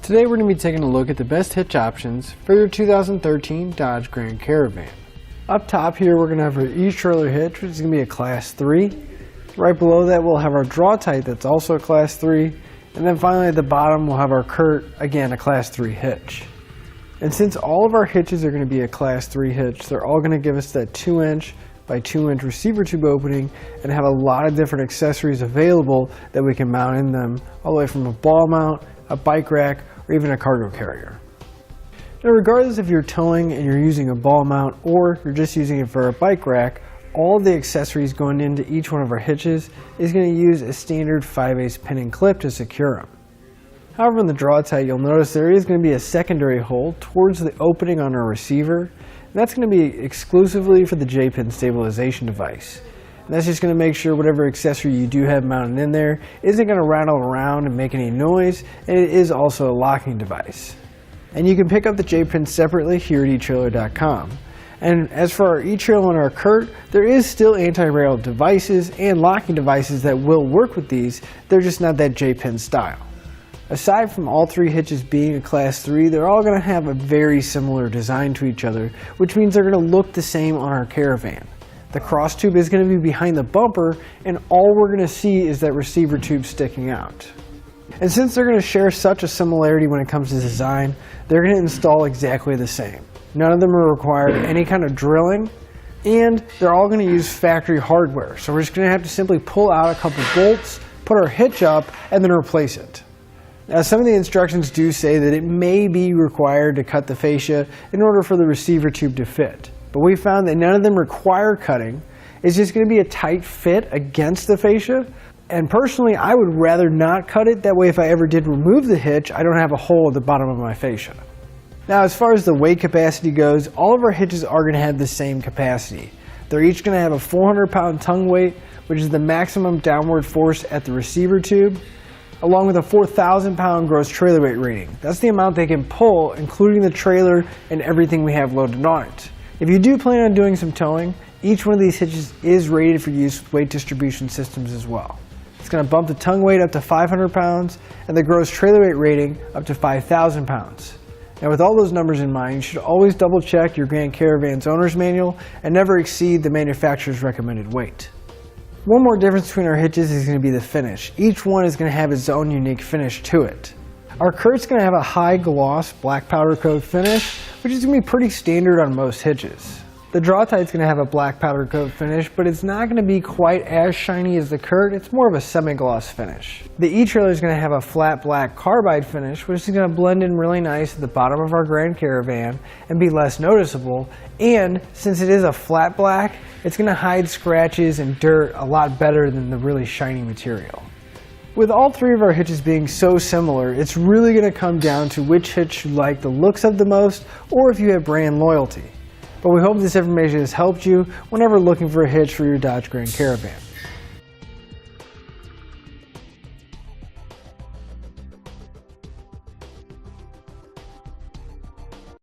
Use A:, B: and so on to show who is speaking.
A: Today we're going to be taking a look at the best hitch options for your 2013 Dodge Grand Caravan. Up top here we're going to have our etrailer hitch, which is going to be a Class 3. Right below that we'll have our Draw-Tite, that's also a Class 3. And then finally at the bottom we'll have our CURT, again a Class 3 hitch. And since all of our hitches are going to be a Class 3 hitch, they're all going to give us that 2-inch by 2-inch receiver tube opening and have a lot of different accessories available that we can mount in them, all the way from a ball mount, a bike rack, or even a cargo carrier. Now regardless if you're towing and you're using a ball mount or you're just using it for a bike rack, all of the accessories going into each one of our hitches is going to use a standard 5/8 pin and clip to secure them. However, in the Draw-Tite you'll notice there is going to be a secondary hole towards the opening on our receiver, and that's going to be exclusively for the J-pin stabilization device. And that's just going to make sure whatever accessory you do have mounted in there isn't going to rattle around and make any noise, and it is also a locking device. And you can pick up the J-pin separately here at etrailer.com. And as for our etrailer and our CURT, there is still anti-rail devices and locking devices that will work with these, they're just not that J-pin style. Aside from all three hitches being a Class 3, they're all going to have a very similar design to each other, which means they're going to look the same on our Caravan. The cross tube is going to be behind the bumper, and all we're going to see is that receiver tube sticking out. And since they're going to share such a similarity when it comes to design, they're going to install exactly the same. None of them are required any kind of drilling, and they're all going to use factory hardware. So we're just going to have to simply pull out a couple bolts, put our hitch up, and then replace it. Now some of the instructions do say that it may be required to cut the fascia in order for the receiver tube to fit. But we found that none of them require cutting. It's just going to be a tight fit against the fascia. And personally, I would rather not cut it. That way if I ever did remove the hitch, I don't have a hole at the bottom of my fascia. Now as far as the weight capacity goes, all of our hitches are going to have the same capacity. They're each going to have a 400-pound tongue weight, which is the maximum downward force at the receiver tube, along with a 4,000-pound gross trailer weight rating. That's the amount they can pull, including the trailer and everything we have loaded on it. If you do plan on doing some towing, each one of these hitches is rated for use with weight distribution systems as well. It's going to bump the tongue weight up to 500 pounds and the gross trailer weight rating up to 5,000 pounds. Now with all those numbers in mind, you should always double check your Grand Caravan's owner's manual and never exceed the manufacturer's recommended weight. One more difference between our hitches is going to be the finish. Each one is going to have its own unique finish to it. Our CURT's going to have a high gloss black powder coat finish, which is going to be pretty standard on most hitches. The Draw-Tite's going to have a black powder coat finish, but it's not going to be quite as shiny as the CURT. It's more of a semi-gloss finish. The eTrailer is going to have a flat black carbide finish, which is going to blend in really nice at the bottom of our Grand Caravan and be less noticeable. And since it is a flat black, it's going to hide scratches and dirt a lot better than the really shiny material. With all three of our hitches being so similar, it's really going to come down to which hitch you like the looks of the most, or if you have brand loyalty. But we hope this information has helped you whenever looking for a hitch for your Dodge Grand Caravan.